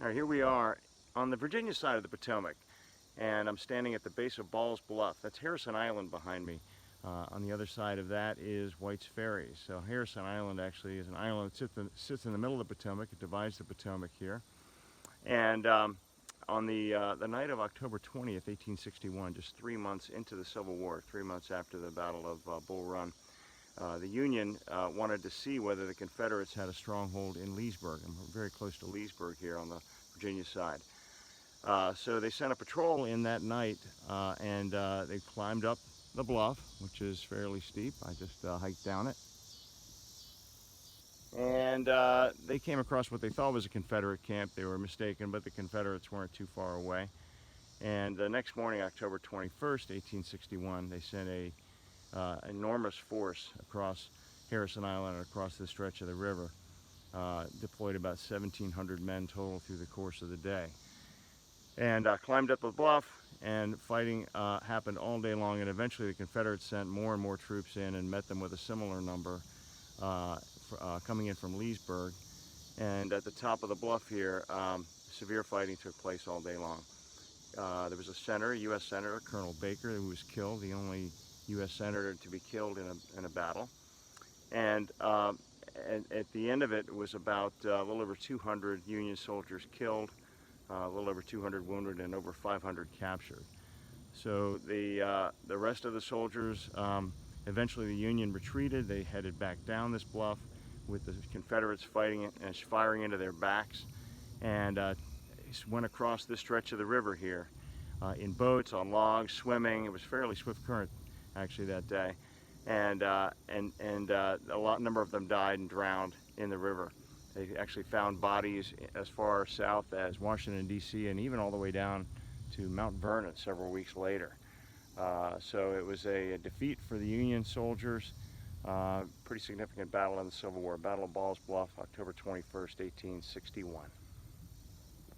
All right, here we are on the Virginia side of the Potomac, and I'm standing at the base of Bluff. That's Harrison Island behind me. On the other side of that is White's Ferry. So Harrison Island actually is an island that sits in the middle of the Potomac. It divides the Potomac here. And on the night of October 20th, 1861, just 3 months into the Civil War, 3 months after the Battle of Bull Run, the Union wanted to see whether the Confederates had a stronghold in Leesburg. And we're very close to Leesburg here on the Virginia side. So they sent a patrol in that night, and they climbed up the bluff, which is fairly steep. I just hiked down it. And they came across what they thought was a Confederate camp. They were mistaken, but the Confederates weren't too far away. And the next morning, October 21st, 1861, they sent a enormous force across Harrison Island and across this stretch of the river. Deployed about 1,700 men total through the course of the day. And climbed up the bluff, and fighting happened all day long, and eventually the Confederates sent more and more troops in and met them with a similar number coming in from Leesburg. And at the top of the bluff here, severe fighting took place all day long. There was a senator, a U.S. Senator, Colonel Baker, who was killed, the only U.S. Senator to be killed in a battle. And at the end of it, it was about a little over 200 Union soldiers killed, a little over 200 wounded, and over 500 captured. So the rest of the soldiers, eventually the Union retreated. They headed back down this bluff with the Confederates fighting and firing into their backs, and went across this stretch of the river here in boats, on logs, swimming. It was fairly swift current actually that day, and a number of them died and drowned in the river. They actually found bodies as far south as Washington, D.C., and even all the way down to Mount Vernon several weeks later. So it was a defeat for the Union soldiers. Pretty significant battle in the Civil War. Battle of Ball's Bluff, October 21st, 1861.